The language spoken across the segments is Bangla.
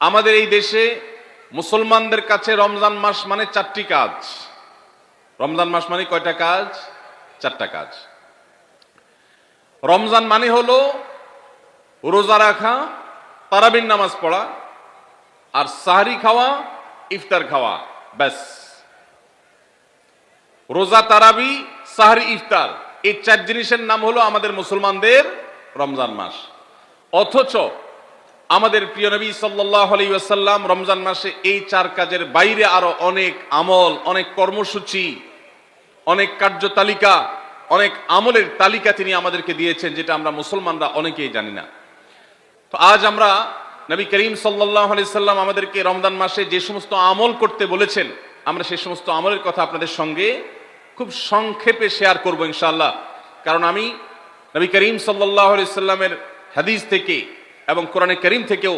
আমাদের এই দেশে মুসলমানদের কাছে রমজান মাস মানে চারটি কাজ। রমজান মাস মানে কয়টা কাজ? চারটা কাজ। রমজান মানে হলো রোজা রাখা, তারাবির নামাজ পড়া, আর সাহরি খাওয়া, ইফতার খাওয়া, ব্যাস। রোজা, তারাবি, সাহরি, ইফতার, এই চার জিনিসের নাম হলো আমাদের মুসলমানদের রমজান মাস। অথচ আমাদের প্রিয় নবী সাল্লাল্লাহু আলাইহি ওয়াসাল্লাম রমজান মাসে এই চার কাজের বাইরে আরো অনেক আমল, অনেক কর্মসূচি, অনেক কার্যতালিকা, অনেক আমলের তালিকা তিনি আমাদেরকে দিয়েছেন, যেটা আমরা মুসলমানরা অনেকেই জানি না। তো আজ আমরা নবী করিম সাল্লাল্লাহু আলাইহি সাল্লাম আমাদেরকে রমজান মাসে যে সমস্ত আমল করতে বলেছেন, আমরা সেই সমস্ত আমলের কথা আপনাদের সঙ্গে খুব সংক্ষেপে শেয়ার করব ইনশাআল্লাহ। কারণ আমি নবী করিম সাল্লাল্লাহু আলাইহি সাল্লামের হাদিস থেকে এবং কোরআনে কারীম থেকেও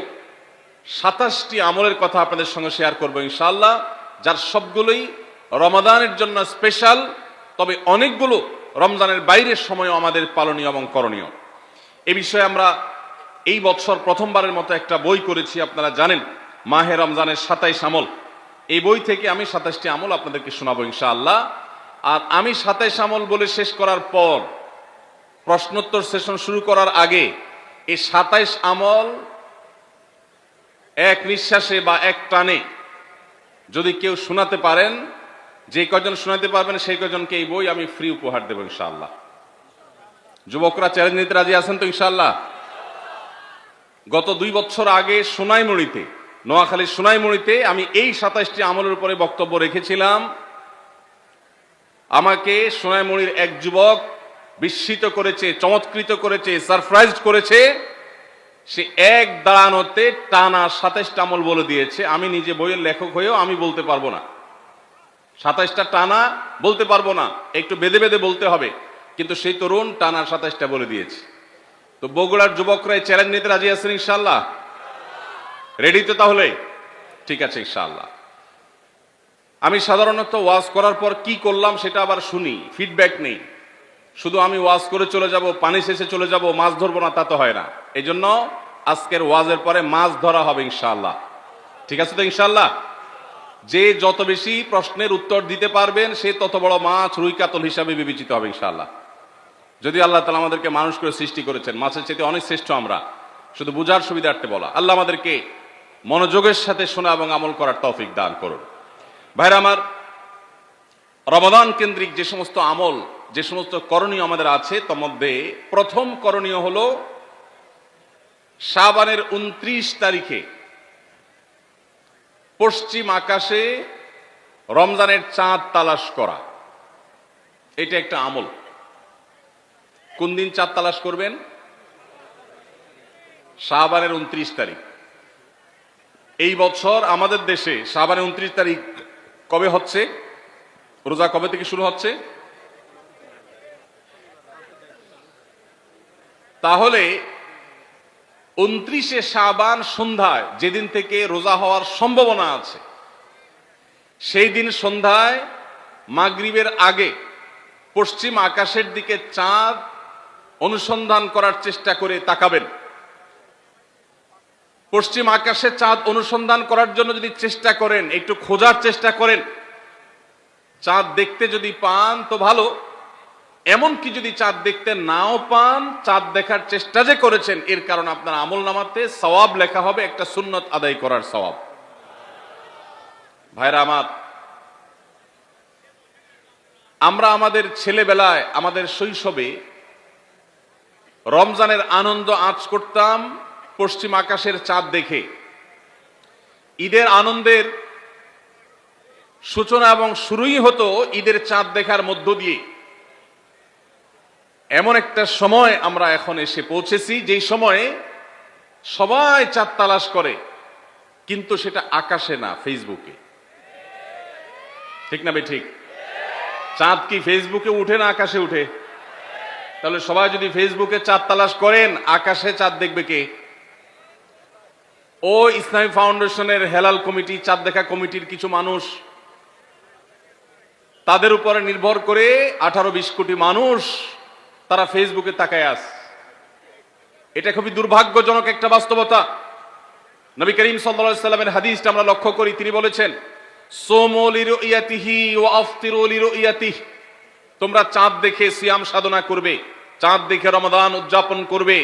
27টি আমলের কথা আপনাদের সঙ্গে শেয়ার করব ইনশাআল্লাহ, যার সবগুলোই রমাদানের জন্য স্পেশাল, তবে অনেকগুলো রমজানের বাইরের সময়ও আমাদের পালনীয় এবং করণীয়। এই বিষয়ে আমরা এই বছর প্রথমবারের মতো একটা বই করেছি, আপনারা জানেন, মাহে রমজানের 27 আমল। এই বই থেকে আমি 27টি আমল আপনাদেরকে শোনাবো ইনশাআল্লাহ। আর আমি 27 আমল বলে শেষ করার পর প্রশ্নোত্তর সেশন শুরু করার আগে এই 27 আমল এক নিঃশ্বাসে বা এক টানে যদি কেউ শোনাতে পারেন, যে কয়জন শোনাতে পারবেন সেই কয়জনকে এই বই আমি ফ্রি উপহার দেব ইনশাআল্লাহ। যুবকরা চ্যালেঞ্জ নিতে রাজি আছেন তো ইনশাআল্লাহ? গত 2 বছর আগে সোনাইমুড়িতে, নোয়াখালীর সোনাইমুড়িতে আমি এই 27টি আমলের উপরে বক্তব্য রেখেছিলাম। আমাকে সোনাইমুড়ির এক যুবক বিস্মিত করেছে, চমৎকৃত করেছে, সারপ্রাইজড করেছে। সে এক দাঁড়ানোতে টানা 27টা আমল বলে দিয়েছে। আমি নিজে বইয়ের লেখক হয়েও আমি বলতে পারবো না, 27টা টানা বলতে পারবো না, একটু বেঁধে বেঁধে বলতে হবে। কিন্তু সেই তরুণ টানা 27টা বলে দিয়েছে। তো বগুড়ার যুবকরা এই চ্যালেঞ্জ নিতে রাজি আছেন ইনশাআল্লাহ? রেডি তো তাহলে? ঠিক আছে ইনশাআল্লাহ। আমি সাধারণত ওয়াজ করার পর কি করলাম সেটা আবার শুনি, ফিডব্যাক নেই। শুধু আমি ওয়াজ করে চলে যাব, পানি শেষে চলে যাব, মাছ ধরবো না, তা তো হয় না। এই জন্য আজকের ওয়াজের পরে মাছ ধরা হবে ইনশাআল্লাহ। ঠিক আছে তো ইনশাআল্লাহ? যে যত বেশি প্রশ্নের উত্তর দিতে পারবেন সে তত বড় মাছ, রুই কাতল হিসাবে বিবেচিত হবে ইনশাআল্লাহ। যদি আল্লাহ তাআলা আমাদেরকে মানুষ করে সৃষ্টি করেছেন, মাছের চাইতে অনেক শ্রেষ্ঠ আমরা, শুধু বুঝার সুবিধার্থে বলা। আল্লাহ আমাদেরকে মনোযোগের সাথে শোনা এবং আমল করার তৌফিক দান করুন। ভাইরা আমার, রমাদান কেন্দ্রিক যে সমস্ত আমল, যে সমস্ত করণীয় আমাদের আছে, তার মধ্যে প্রথম করণীয় হলো শাবানের 29 তারিখে পশ্চিম আকাশে রমজানের চাঁদ তালাশ করা। এটা একটা আমল। কোন দিন চাঁদ তালাশ করবেন? শাবানের 29 তারিখ। এই বছর আমাদের দেশে শাবানের 29 তারিখ কবে হচ্ছে? রোজা কবে থেকে শুরু হচ্ছে? তাহলে 29শে শাবান সন্ধ্যায়, যেদিন থেকে রোজা হওয়ার সম্ভাবনা আছে, সেই দিন সন্ধ্যায় মাগরিবের আগে পশ্চিম আকাশের দিকে চাঁদ অনুসন্ধান করার চেষ্টা করে তাকাবেন। পশ্চিম আকাশে চাঁদ অনুসন্ধান করার জন্য যদি চেষ্টা করেন, একটু খোঁজার চেষ্টা করেন, চাঁদ দেখতে যদি পান তো ভালো। এমনকি যদি চাঁদ দেখতে নাও পান, চাঁদ দেখার চেষ্টা যে করেছেন এর কারণে আপনার আমল নামাতে সওয়াব লেখা হবে, একটা সুন্নত আদায় করার সওয়াব। ভাইরা আমার, আমরা আমাদের ছেলেবেলায়, আমাদের শৈশবে রমজানের আনন্দ আঁচ করতাম পশ্চিম আকাশের চাঁদ দেখে। ঈদের আনন্দের সূচনা এবং শুরুই হতো ঈদের চাঁদ দেখার মধ্য দিয়ে। এমন একটা সময় আমরা এখন এসে পৌঁছেছি, যেই সময়ে সবাই চাঁদ তালাশ করে, কিন্তু সেটা আকাশে না, ফেসবুকে। ঠিক না বে ঠিক? চাঁদ কি ফেসবুকে উঠে না আকাশে উঠে? তাহলে সবাই যদি ফেসবুকে চাঁদ তালাশ করেন, আকাশে চাঁদ দেখবে কে? ও ইসলামী ফাউন্ডেশনের হেলাল কমিটি, চাঁদ দেখা কমিটির কিছু মানুষ, তাদের উপরে নির্ভর করে 18-20 কোটি মানুষ তারা ফেসবুকে তাকায় আছে। এটা খুবই দুর্ভাগ্যজনক একটা বাস্তবতা। নবী করিম সাল্লাল্লাহু আলাইহি সাল্লামের হাদিসটা আমরা লক্ষ্য করি, তিনি বলেছেন সুমু লিরুয়াতিহি ওয়া আফতিরু লিরুয়াতিহি, তোমরা চাঁদ দেখে সিয়াম সাধনা করবে, চাঁদ দেখে রমাদান উদযাপন করবে,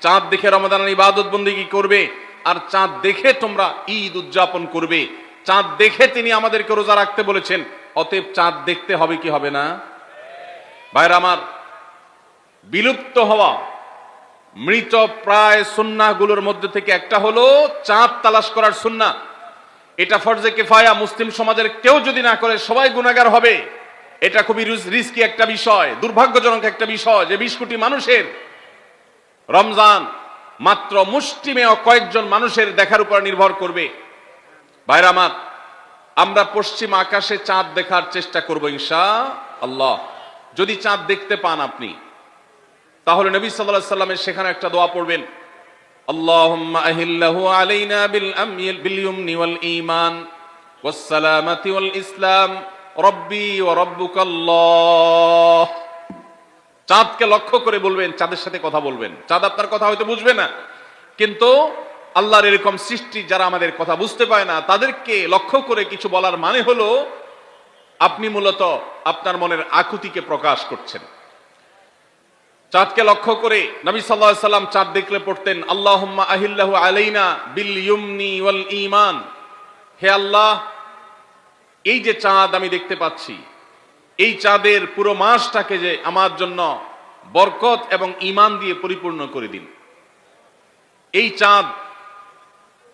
চাঁদ দেখে রমাদানের ইবাদত বন্দেগী করবে, আর চাঁদ দেখে তোমরা ঈদ উদযাপন করবে। চাঁদ দেখে তিনি আমাদেরকে রোজা রাখতে বলেছেন, অতএব চাঁদ দেখতে হবে কি হবে না? ভাইরা আমার, বিলুপ্ত হওয়া মৃত প্রায় সুন্নাহগুলোর মধ্যে থেকে একটা হলো চাঁদ তালাশ করার সুন্নাহ। এটা ফরজে কিফায়া, মুসলিম সমাজের কেউ যদি না করে সবাই গুনাহগার হবে। এটা খুবই রিস্কি একটা বিষয়, দুর্ভাগ্যজনক একটা বিষয় যে 20 কোটি মানুষের রমজান মাত্র মুষ্টিমেয় কয়েকজন মানুষের দেখার উপর নির্ভর করবে। ভাইরা আমার, আমরা পশ্চিম আকাশে চাঁদ দেখার চেষ্টা করব ইনশাআল্লাহ। যদি চাঁদ দেখতে পান আপনি, তাহলে নবী সাল্লাল্লাহু আলাইহি সাল্লামের সেখানে একটা দোয়া পড়বেন, আল্লাহুম্মা আহিল্লাহু আলাইনা বিল ইয়ুমনি ওয়াল ঈমান ওয়াস সালামাতি ওয়াল ইসলাম রব্বি ওয়া রাব্বুকাল্লাহ। চাঁদকে লক্ষ্য করে বলবেন, চাঁদের সাথে কথা বলবেন। চাঁদ আপনার কথা হয়তো বুঝবে না, কিন্তু আল্লাহর এরকম সৃষ্টি যারা আমাদের কথা বুঝতে পায় না, তাদেরকে লক্ষ্য করে কিছু বলার মানে হলো আপনি মূলত আপনার মনের আকুতিকে প্রকাশ করছেন। চাঁদকে লক্ষ্য করে নবী সাল্লাল্লাহু আলাইহি সাল্লাম চাঁদ দেখলে পড়তেন, আল্লাহুম্মা আহিল্লাহু আলাইনা বিল ইয়ুমনি ওয়াল ঈমান। হে আল্লাহ, এই যে চাঁদ আমি দেখতে পাচ্ছি, এই চাঁদের পুরো মাসটাকে যে আমার জন্য বরকত এবং ঈমান দিয়ে পরিপূর্ণ করে দিন। এই চাঁদ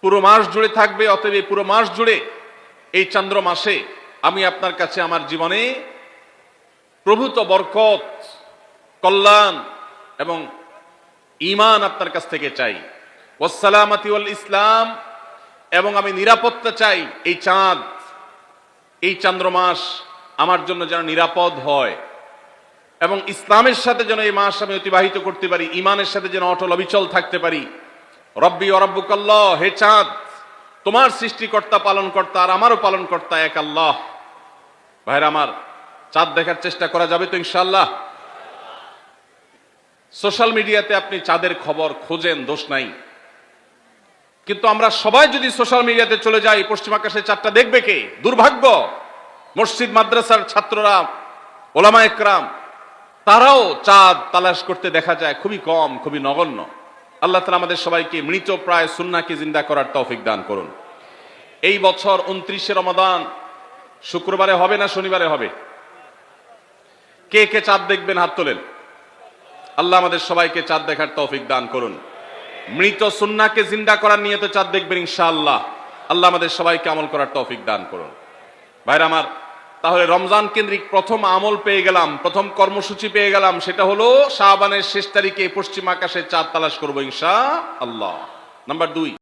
পুরো মাস জুড়ে থাকবে, অতএব পুরো মাস জুড়ে এই চন্দ্র মাসে আমি আপনার কাছে আমার জীবনে প্রভূত বরকত, কল্যাণ এবং ঈমান আপনার কাছ থেকে চাই। ওয়াস সালামাতি ওয়াল ইসলাম, এবং আমি নিরাপত্তা চাই। এই চাঁদ, এই চন্দ্র মাস আমার জন্য যেন নিরাপদ হয়, এবং ইসলামের সাথে যেন এই মাস আমি অতিবাহিত করতে পারি, ঈমানের সাথে যেন অটল অবিচল থাকতে পারি। রব্বি ওয়া রাব্বুকাল্লাহ, হে চাঁদ, তোমার সৃষ্টিকর্তা পালনকর্তা আর আমারও পালনকর্তা এক আল্লাহ। ভাইরা আমার, চাঁদ দেখার চেষ্টা করা যাবে তো ইনশাআল্লাহ? সোশ্যাল মিডিয়াতে আপনি চাঁদের খবর খোঁজেন, দোষ নাই, কিন্তু আমরা সবাই যদি সোশ্যাল মিডিয়াতে চলে যাই, পশ্চিম আকাশে চাঁদটা দেখবে কে? দুর্ভাগ্য। মসজিদ মাদ্রাসার ছাত্ররা, ওলামা একরাম, তারাও চাঁদ তালাশ করতে দেখা যায় খুবই কম, খুবই নগণ্য। আল্লাহ তাআলা আমাদের সবাইকে মৃত প্রায় সুন্নাহকে জিন্দা করার তৌফিক দান করুন। এই বছর 29শে রমাদান শুক্রবারে হবে না শনিবারে হবে? কে কে চাঁদ দেখবেন হাত তোলেন। আল্লাহ আমাদের সবাইকে চাঁদ দেখার তৌফিক দান করুন। মৃত সুন্নাহকে জিন্দা করার নিয়তে চাঁদ দেখবেন ইনশাআল্লাহ। আল্লাহ আমাদের সবাইকে আমল করার তৌফিক দান করুন। ভাইরা আমার, তাহলে রমজান কেন্দ্রিক প্রথম আমল পেয়ে গেলাম, প্রথম কর্মসূচি পেয়ে গেলাম, সেটা হলো শাবানের শেষ তারিখে পশ্চিম আকাশে চাঁদ তালাশ করবো ইনশাআল্লাহ। নাম্বার 2,